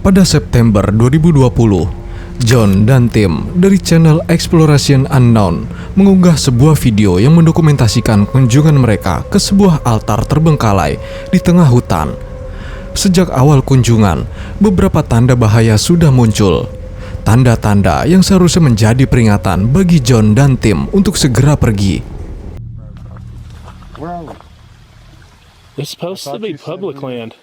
Pada September 2020, John dan tim dari channel Exploration Unknown mengunggah sebuah video yang mendokumentasikan kunjungan mereka ke sebuah altar terbengkalai di tengah hutan. Sejak awal kunjungan, beberapa tanda bahaya sudah muncul. Tanda-tanda yang seharusnya menjadi peringatan bagi John dan tim untuk segera pergi. It's supposed to be public land.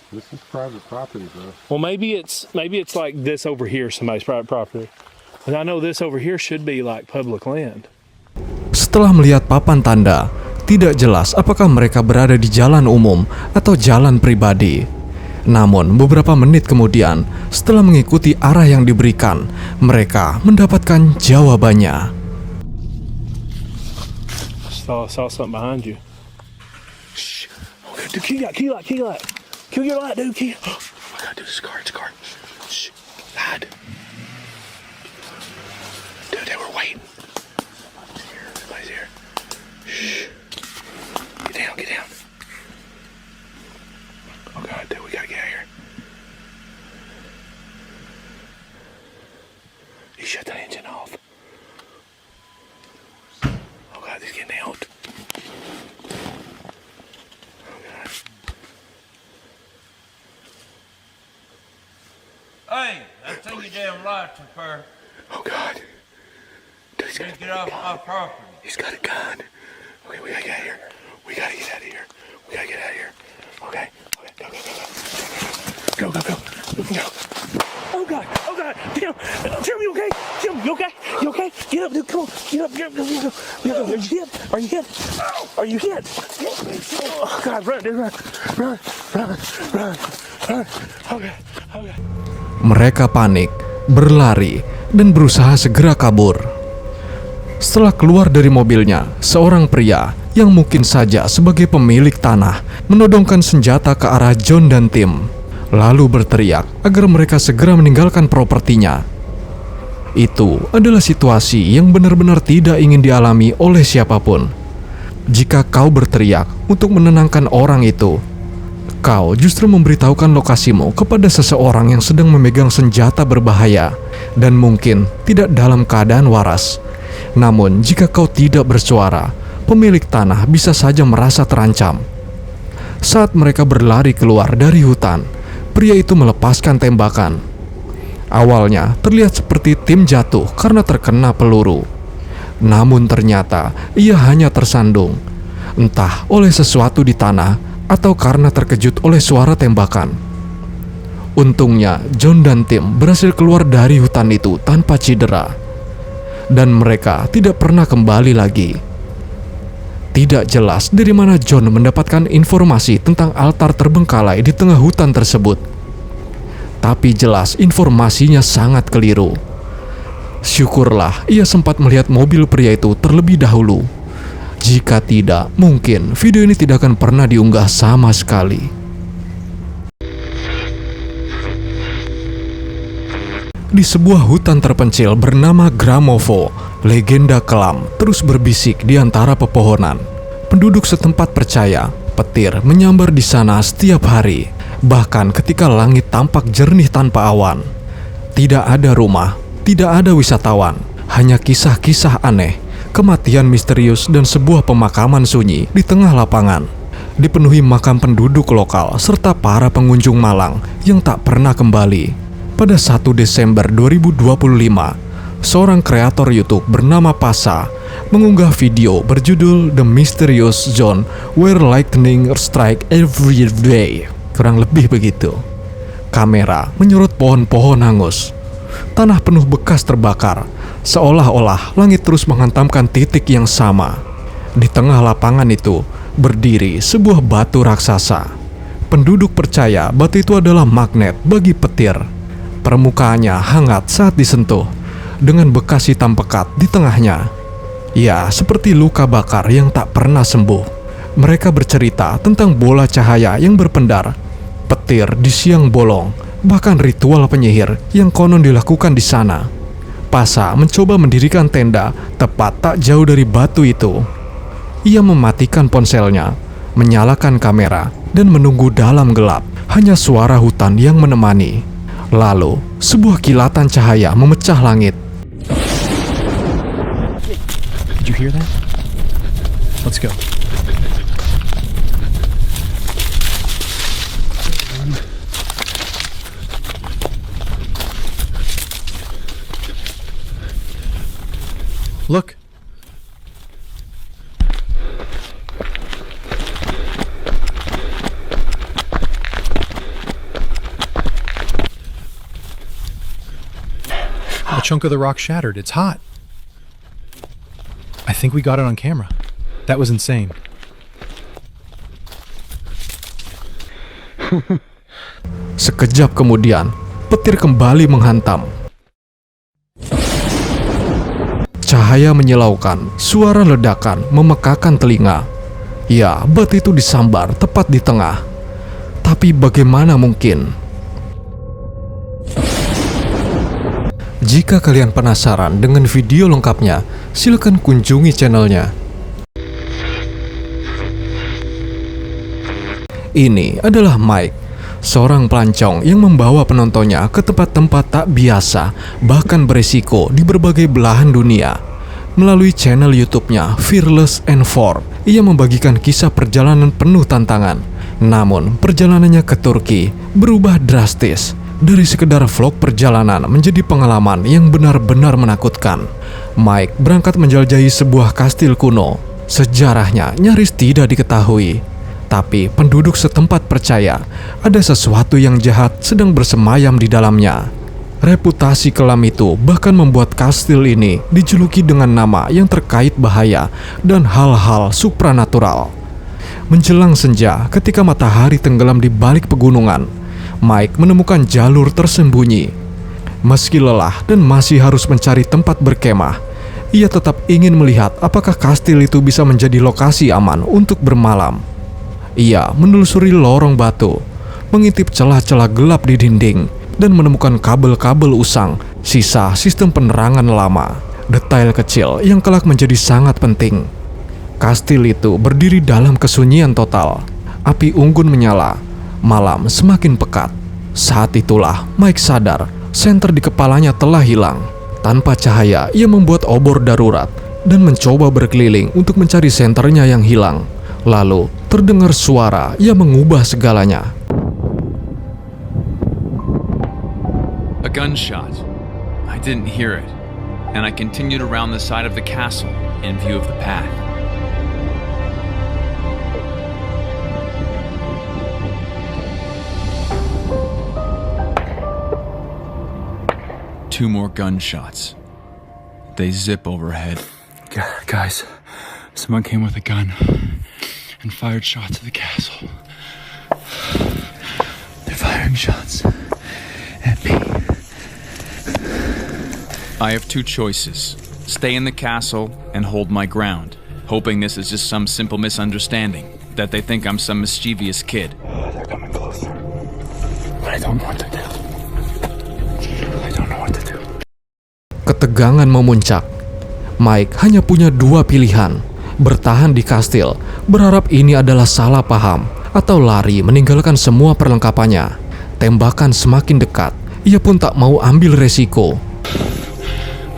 This is private property, bro. Well, maybe it's like this over here, somebody's private property. And I know this over here should be like public land. Setelah melihat papan tanda, tidak jelas apakah mereka berada di jalan umum atau jalan pribadi. Namun, beberapa menit kemudian, setelah mengikuti arah yang diberikan, mereka mendapatkan jawabannya. Saw something behind you. Shh. Okay, dude, key light. Kill your light, dude. Kill. Oh my God, dude, it's a car. Shh. Hide. Dude, they were waiting. Somebody's here. Shh. Get down. Oh God, dude, we gotta get out of here. You shut that engine off. Oh God, he's getting out. Hey, that thing you damn lights are for. Oh God. Dude, Get off my property. he's got a gun. Okay, we gotta get out of here. We gotta get out of here. Okay, go. Oh God. Tim, you okay? Tim, you okay? Get up, dude, come on. Get up. Are you hit? Oh God, run, dude, run. Okay. Mereka panik, berlari, dan berusaha segera kabur. Setelah keluar dari mobilnya, seorang pria yang mungkin saja sebagai pemilik tanah menodongkan senjata ke arah John dan tim, lalu berteriak agar mereka segera meninggalkan propertinya. Itu adalah situasi yang benar-benar tidak ingin dialami oleh siapapun. Jika kau berteriak untuk menenangkan orang itu, kau justru memberitahukan lokasimu kepada seseorang yang sedang memegang senjata berbahaya dan mungkin tidak dalam keadaan waras. Namun, jika kau tidak bersuara, pemilik tanah bisa saja merasa terancam. Saat mereka berlari keluar dari hutan, pria itu melepaskan tembakan. Awalnya terlihat seperti tim jatuh karena terkena peluru. Namun ternyata ia hanya tersandung, entah oleh sesuatu di tanah atau karena terkejut oleh suara tembakan. Untungnya, John dan tim berhasil keluar dari hutan itu tanpa cedera. Dan mereka tidak pernah kembali lagi. Tidak jelas dari mana John mendapatkan informasi tentang altar terbengkalai di tengah hutan tersebut. Tapi jelas informasinya sangat keliru. Syukurlah ia sempat melihat mobil pria itu terlebih dahulu. Jika tidak, mungkin video ini tidak akan pernah diunggah sama sekali. Di sebuah hutan terpencil bernama Gramovo, legenda kelam terus berbisik di antara pepohonan. Penduduk setempat percaya petir menyambar di sana setiap hari, bahkan ketika langit tampak jernih tanpa awan. Tidak ada rumah, tidak ada wisatawan, hanya kisah-kisah aneh, kematian misterius, dan sebuah pemakaman sunyi di tengah lapangan, dipenuhi makam penduduk lokal serta para pengunjung malang yang tak pernah kembali. Pada 1 Desember 2025, seorang kreator YouTube bernama Pasa mengunggah video berjudul The Mysterious Zone Where Lightning Strike Every Day. Kurang lebih begitu. Kamera menyorot pohon-pohon hangus. Tanah penuh bekas terbakar, seolah-olah langit terus menghantamkan titik yang sama. Di tengah lapangan itu berdiri sebuah batu raksasa. Penduduk percaya batu itu adalah magnet bagi petir. Permukaannya hangat saat disentuh, dengan bekas hitam pekat di tengahnya. Ya, seperti luka bakar yang tak pernah sembuh. Mereka bercerita tentang bola cahaya yang berpendar, petir di siang bolong, bahkan ritual penyihir yang konon dilakukan di sana. Pasa mencoba mendirikan tenda tepat tak jauh dari batu itu. Ia mematikan ponselnya, menyalakan kamera, dan menunggu dalam gelap hanya suara hutan yang menemani. Lalu, sebuah kilatan cahaya memecah langit. Did you hear that? Let's go. Look. A chunk of the rock shattered. It's hot. I think we got it on camera. That was insane. Sekejap kemudian, petir kembali menghantam. Cahaya menyilaukan, suara ledakan memekakan telinga. Ya, batu itu disambar tepat di tengah. Tapi bagaimana mungkin? Jika kalian penasaran dengan video lengkapnya, silakan kunjungi channelnya. Ini adalah Mike, seorang pelancong yang membawa penontonnya ke tempat-tempat tak biasa, bahkan beresiko di berbagai belahan dunia. Melalui channel YouTube-nya Fearless and Forbes, ia membagikan kisah perjalanan penuh tantangan. Namun, perjalanannya ke Turki berubah drastis. Dari sekedar vlog perjalanan menjadi pengalaman yang benar-benar menakutkan. Mike berangkat menjelajahi sebuah kastil kuno. Sejarahnya nyaris tidak diketahui. Tapi penduduk setempat percaya ada sesuatu yang jahat sedang bersemayam di dalamnya. Reputasi kelam itu bahkan membuat kastil ini dijuluki dengan nama yang terkait bahaya dan hal-hal supranatural. Menjelang senja, ketika matahari tenggelam di balik pegunungan, Mike menemukan jalur tersembunyi. Meski lelah dan masih harus mencari tempat berkemah, ia tetap ingin melihat apakah kastil itu bisa menjadi lokasi aman untuk bermalam. Ia menelusuri lorong batu, mengintip celah-celah gelap di dinding, dan menemukan kabel-kabel usang, sisa sistem penerangan lama. Detail kecil yang kelak menjadi sangat penting. Kastil itu berdiri dalam kesunyian total. Api unggun menyala, malam semakin pekat. Saat itulah Mike sadar, senter di kepalanya telah hilang. Tanpa cahaya, ia membuat obor darurat dan mencoba berkeliling untuk mencari senternya yang hilang. Lalu, terdengar suara yang mengubah segalanya. A gunshot. I didn't hear it, and I continued around the side of the castle in view of the path. Two more gunshots. They zip overhead. Guys, someone came with a gun and fired shots at the castle. They're firing shots at me. I have two choices. Stay in the castle and hold my ground, hoping this is just some simple misunderstanding, that they think I'm some mischievous kid. They're coming closer. I don't know what to do. I don't know what to do. Ketegangan memuncak. Mike hanya punya dua pilihan: bertahan di kastil, berharap ini adalah salah paham, atau lari meninggalkan semua perlengkapannya. Tembakan semakin dekat, ia pun tak mau ambil resiko.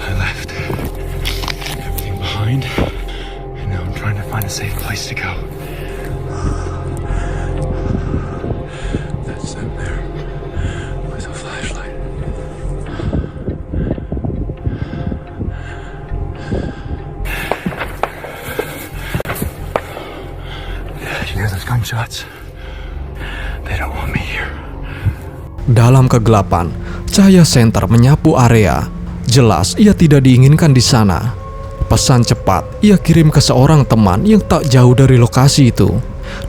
I left everything behind, and now I'm trying to find a safe place to go. That's them there with a flashlight. You hear those gunshots? They don't want me here. Dalam kegelapan, cahaya senter menyapu area. Jelas ia tidak diinginkan di sana. Pesan cepat ia kirim ke seorang teman yang tak jauh dari lokasi itu.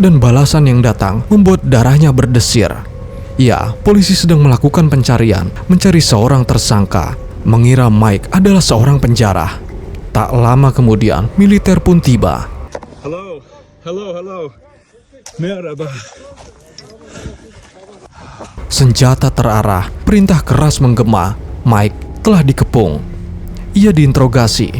Dan balasan yang datang membuat darahnya berdesir. Ya, polisi sedang melakukan pencarian, mencari seorang tersangka, mengira Mike adalah seorang penjara. Tak lama kemudian, militer pun tiba. Hello. Merhaba. Senjata terarah, perintah keras menggema. Mike telah dikepung. Ia diinterogasi.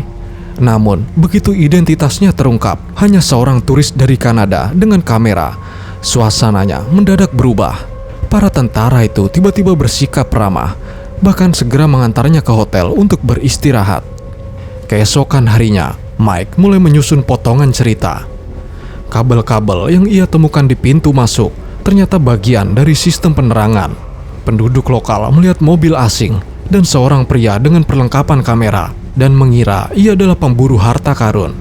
Namun, begitu identitasnya terungkap, hanya seorang turis dari Kanada dengan kamera, suasananya mendadak berubah. para tentara itu tiba-tiba bersikap ramah, bahkan segera mengantarnya ke hotel untuk beristirahat. Keesokan harinya, Mike mulai menyusun potongan cerita. Kabel-kabel yang ia temukan di pintu masuk ternyata bagian dari sistem penerangan. Penduduk lokal melihat mobil asing dan seorang pria dengan perlengkapan kamera dan mengira ia adalah pemburu harta karun.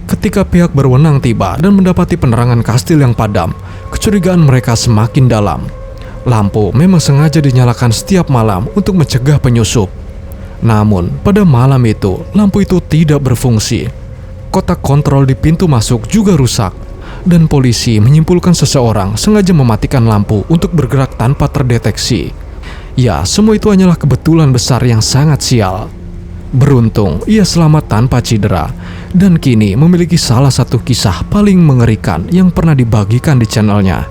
Ketika pihak berwenang tiba dan mendapati penerangan kastil yang padam, kecurigaan mereka semakin dalam. Lampu memang sengaja dinyalakan setiap malam untuk mencegah penyusup. Namun, pada malam itu, lampu itu tidak berfungsi. Kotak kontrol di pintu masuk juga rusak, dan polisi menyimpulkan seseorang sengaja mematikan lampu untuk bergerak tanpa terdeteksi. Ya, semua itu hanyalah kebetulan besar yang sangat sial. Beruntung, ia selamat tanpa cedera, dan kini memiliki salah satu kisah paling mengerikan yang pernah dibagikan di channelnya.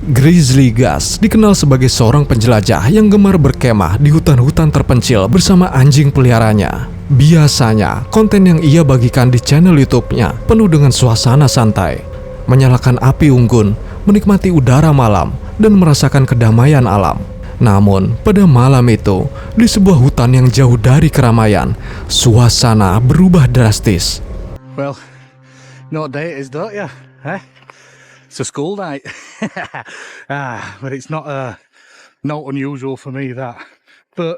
Grizzly Gus dikenal sebagai seorang penjelajah yang gemar berkemah di hutan-hutan terpencil bersama anjing peliharanya. Biasanya, konten yang ia bagikan di channel YouTube-nya penuh dengan suasana santai, menyalakan api unggun, menikmati udara malam, dan merasakan kedamaian alam. Namun, pada malam itu, di sebuah hutan yang jauh dari keramaian, suasana berubah drastis. Well, know what day it is, don't you? Eh? It's a school night. But it's not unusual for me, that. But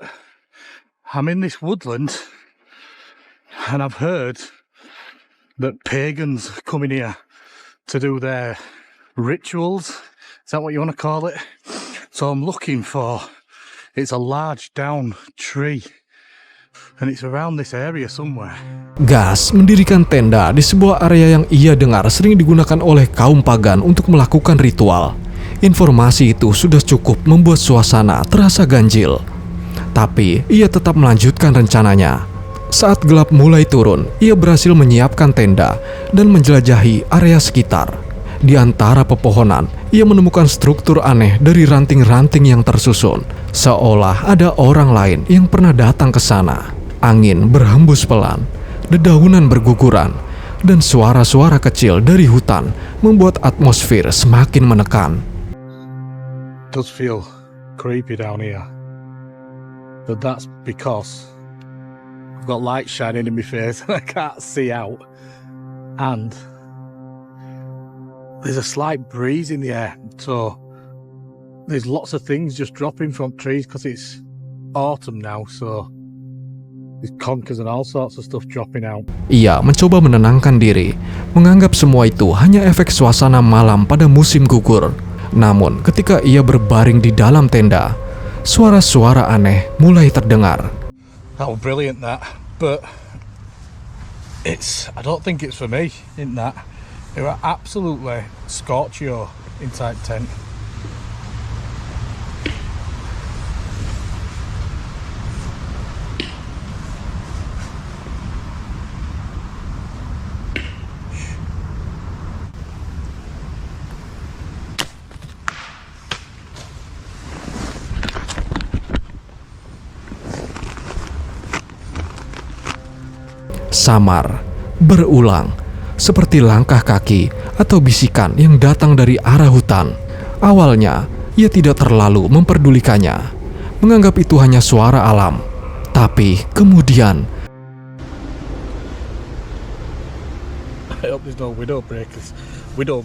I'm in this woodland, and I've heard that pagans come in here to do their rituals. Is that what you want to call it? So I'm looking for, it's a large down tree, and it's around this area somewhere. Gus mendirikan tenda di sebuah area yang ia dengar sering digunakan oleh kaum pagan untuk melakukan ritual. Informasi itu sudah cukup membuat suasana terasa ganjil. Tapi ia tetap melanjutkan rencananya. Saat gelap mulai turun, ia berhasil menyiapkan tenda dan menjelajahi area sekitar. Di antara pepohonan, ia menemukan struktur aneh dari ranting-ranting yang tersusun, seolah ada orang lain yang pernah datang ke sana. Angin berhembus pelan, dedaunan berguguran, dan suara-suara kecil dari hutan membuat atmosfer semakin menekan. It does feel creepy down here. But that's because I've got light shining in my face and I can't see out. And there's a slight breeze in the air, so there's lots of things just dropping from trees because it's autumn now, so there's conkers and all sorts of stuff dropping out. Ia mencoba menenangkan diri, menganggap semua itu hanya efek suasana malam pada musim gugur. Namun, ketika ia berbaring di dalam tenda, suara-suara aneh mulai terdengar. Oh, brilliant that, but I don't think it's for me, isn't that? It was absolutely scorchio inside tent. Samar, berulang, seperti langkah kaki atau bisikan yang datang dari arah hutan. Awalnya, ia tidak terlalu memperdulikannya, menganggap itu hanya suara alam. Tapi kemudian, I hope there's no widow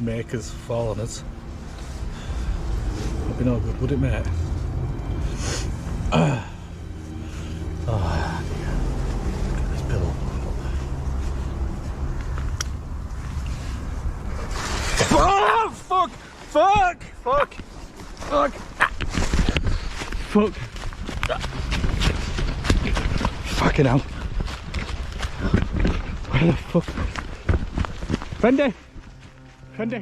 makers following us. That'd be no good, would it, mate? Oh, dear. Look at this pillow. Oh, fuck! Fuck! Fuck! Fuck! Fuck! Fucking hell. Where the fuck? Fendi! Fendi!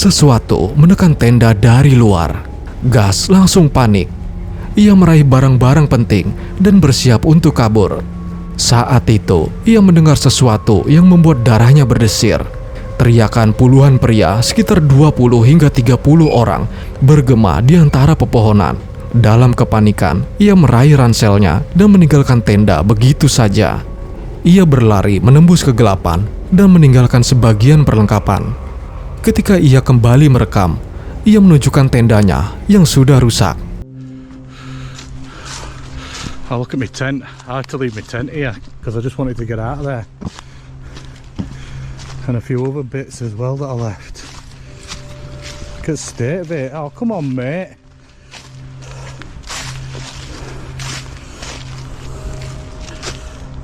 sesuatu menekan tenda dari luar. Gus langsung panik. Ia meraih barang-barang penting dan bersiap untuk kabur. Saat itu, ia mendengar sesuatu yang membuat darahnya berdesir. Teriakan puluhan pria, sekitar 20 hingga 30 orang, bergema di antara pepohonan. Dalam kepanikan, ia meraih ranselnya dan meninggalkan tenda begitu saja. Ia berlari menembus kegelapan dan meninggalkan sebagian perlengkapan. Ketika ia kembali merekam, ia menunjukkan tendanya yang sudah rusak. Oh, look at my tent. I had to leave my tent here because I just wanted to get out of there. And a few other bits as well that I left. Look at the state of it. Oh, come on, mate.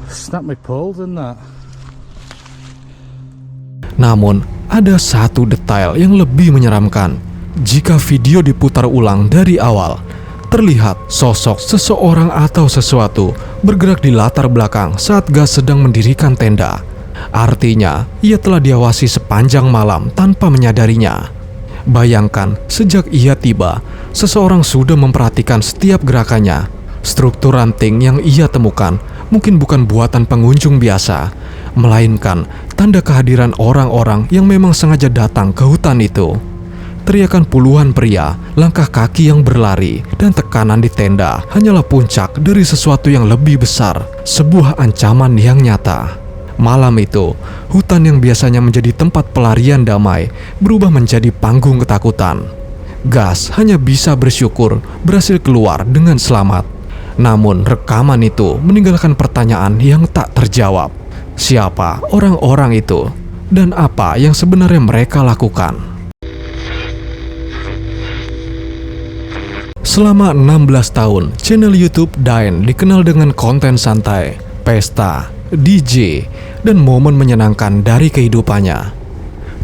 Snap my poles and that. Namun, ada satu detail yang lebih menyeramkan. Jika video diputar ulang dari awal, terlihat sosok seseorang atau sesuatu bergerak di latar belakang saat Gus sedang mendirikan tenda. Artinya, ia telah diawasi sepanjang malam tanpa menyadarinya. Bayangkan, sejak ia tiba, seseorang sudah memperhatikan setiap gerakannya. Struktur ranting yang ia temukan mungkin bukan buatan pengunjung biasa, melainkan tanda kehadiran orang-orang yang memang sengaja datang ke hutan itu. Teriakan puluhan pria, langkah kaki yang berlari, dan tekanan di tenda hanyalah puncak dari sesuatu yang lebih besar, sebuah ancaman yang nyata. Malam itu, hutan yang biasanya menjadi tempat pelarian damai berubah menjadi panggung ketakutan. Gus hanya bisa bersyukur berhasil keluar dengan selamat. Namun rekaman itu meninggalkan pertanyaan yang tak terjawab. Siapa orang-orang itu? Dan apa yang sebenarnya mereka lakukan? Selama 16 tahun, channel YouTube Dine dikenal dengan konten santai, pesta, DJ, dan momen menyenangkan dari kehidupannya.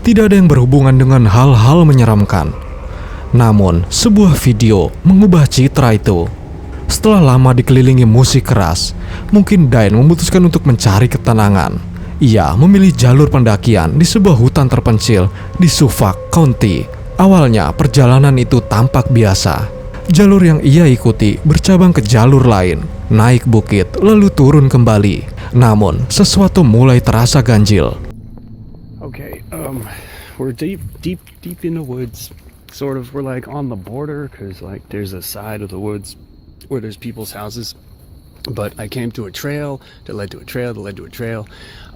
Tidak ada yang berhubungan dengan hal-hal menyeramkan. Namun, sebuah video mengubah citra itu. Setelah lama dikelilingi musik keras, mungkin Dine memutuskan untuk mencari ketenangan. Ia memilih jalur pendakian di sebuah hutan terpencil di Suffolk County. Awalnya perjalanan itu tampak biasa. Jalur yang ia ikuti bercabang ke jalur lain, naik bukit lalu turun kembali. Namun sesuatu mulai terasa ganjil. Okay, we're deep in the woods. Sort of, we're like on the border because like there's a side of the woods where there's people's houses, but I came to a trail that led to a trail that led to a trail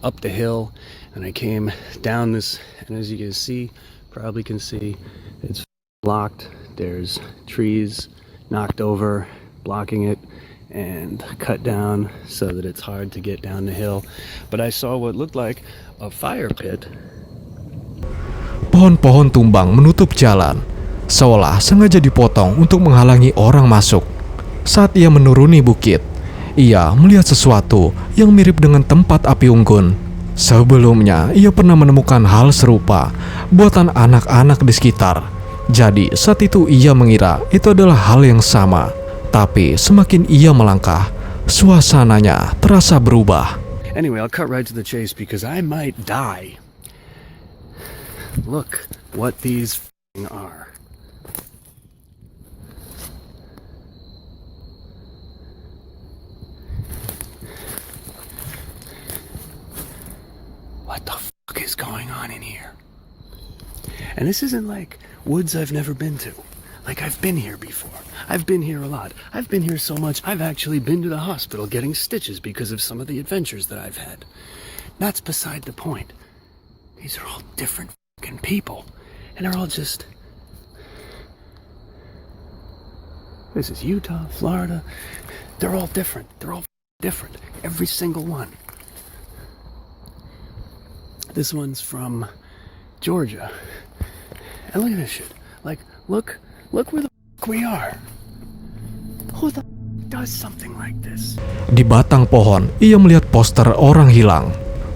up the hill, and I came down this, and as you can see, probably can see, it's blocked. There's trees knocked over, blocking it, and cut down so that it's hard to get down the hill. But I saw what looked like a fire pit. Pohon-pohon tumbang menutup jalan, seolah sengaja dipotong untuk menghalangi orang masuk. Saat ia menuruni bukit, ia melihat sesuatu yang mirip dengan tempat api unggun. Sebelumnya, ia pernah menemukan hal serupa, buatan anak-anak di sekitar. Jadi, saat itu ia mengira itu adalah hal yang sama. Tapi, semakin ia melangkah, suasananya terasa berubah. Anyway, I'll cut right to the chase because I might die. Look what these are. What the fuck is going on in here? And this isn't like woods I've never been to. Like, I've been here before. I've been here a lot. I've been here so much, I've actually been to the hospital getting stitches because of some of the adventures that I've had. That's beside the point. These are all different fucking people. And they're all just... This is Utah, Florida. They're all different. They're all different. Every single one. This one's from Georgia. And look at this shit. Like, look where the fuck we are. Who the fuck does something like this? Di batang pohon, ia melihat poster orang hilang.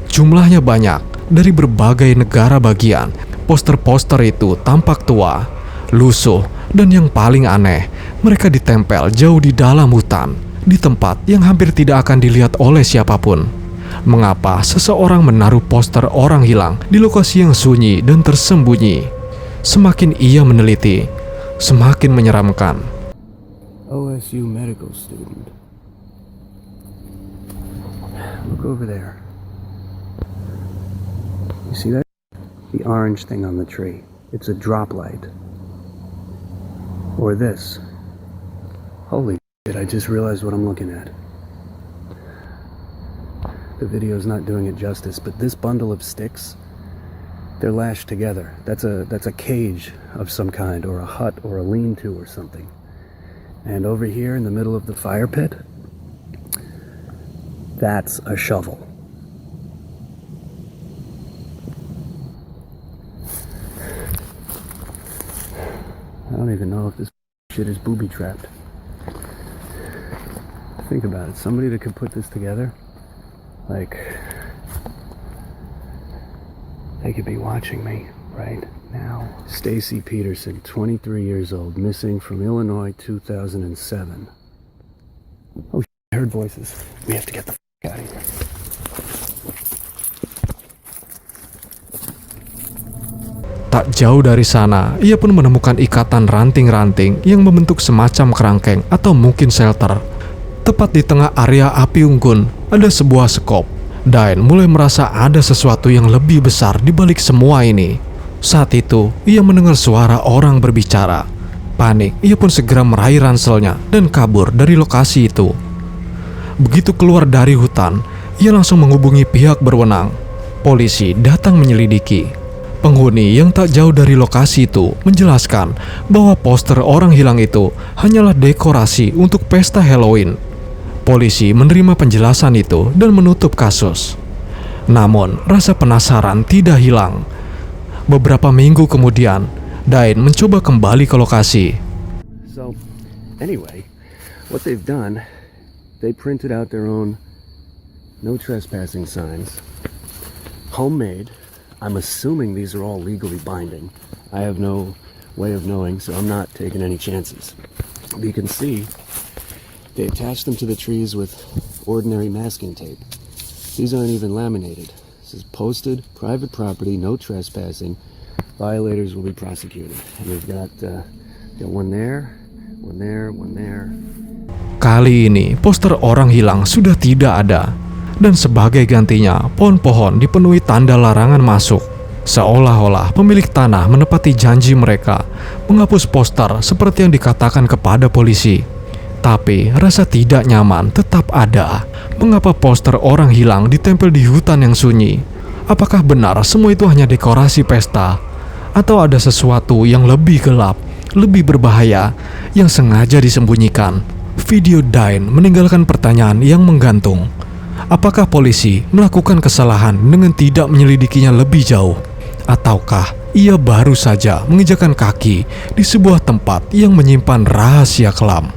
Jumlahnya banyak, dari berbagai negara bagian. Poster-poster itu tampak tua, lusuh, dan yang paling aneh, mereka ditempel jauh di dalam hutan, di tempat yang hampir tidak akan dilihat oleh siapapun. Mengapa seseorang menaruh poster orang hilang di lokasi yang sunyi dan tersembunyi? Semakin ia meneliti, semakin menyeramkan. OSU medical student. Look over there. You see that? The orange thing on the tree. It's a drop light. Or this. Holy shit, I just realized what I'm looking at. The video's not doing it justice, but this bundle of sticks, They're lashed together. That's a cage of some kind, or a hut, or a lean-to, or something. And over here in the middle of the fire pit, that's a shovel. I don't even know if this shit is booby-trapped. Think about it. Somebody that could put this together, like, they could be watching me right now. Stacy Peterson, 23 years old, missing from Illinois, 2007. Oh, I heard voices. We have to get the out of here. Tak jauh dari sana, ia pun menemukan ikatan ranting-ranting yang membentuk semacam kerangkeng atau mungkin shelter. Tepat di tengah area api unggun, ada sebuah sekop. Dain mulai merasa ada sesuatu yang lebih besar di balik semua ini. Saat itu, ia mendengar suara orang berbicara. Panik, ia pun segera meraih ranselnya dan kabur dari lokasi itu. Begitu keluar dari hutan, ia langsung menghubungi pihak berwenang. Polisi datang menyelidiki. Penghuni yang tak jauh dari lokasi itu menjelaskan bahwa poster orang hilang itu hanyalah dekorasi untuk pesta Halloween. Polisi menerima penjelasan itu dan menutup kasus. Namun, rasa penasaran tidak hilang. Beberapa minggu kemudian, Dain mencoba kembali ke lokasi. So, anyway, what they've done, they printed out their own no trespassing signs, homemade. I'm assuming these are all legally binding. I have no way of knowing, so I'm not taking any chances. But you can see they attached them to the trees with ordinary masking tape. These aren't even laminated. This is posted, private property, no trespassing. Violators will be prosecuted. And we've got one there, one there, one there. Kali ini, poster orang hilang sudah tidak ada. Dan sebagai gantinya, pohon-pohon dipenuhi tanda larangan masuk. Seolah-olah pemilik tanah menepati janji mereka menghapus poster seperti yang dikatakan kepada polisi. Tapi rasa tidak nyaman tetap ada. Mengapa poster orang hilang ditempel di hutan yang sunyi? Apakah benar semua itu hanya dekorasi pesta? Atau ada sesuatu yang lebih gelap, lebih berbahaya, yang sengaja disembunyikan? Video Dain meninggalkan pertanyaan yang menggantung. Apakah polisi melakukan kesalahan dengan tidak menyelidikinya lebih jauh? Ataukah ia baru saja menginjakan kaki di sebuah tempat yang menyimpan rahasia kelam?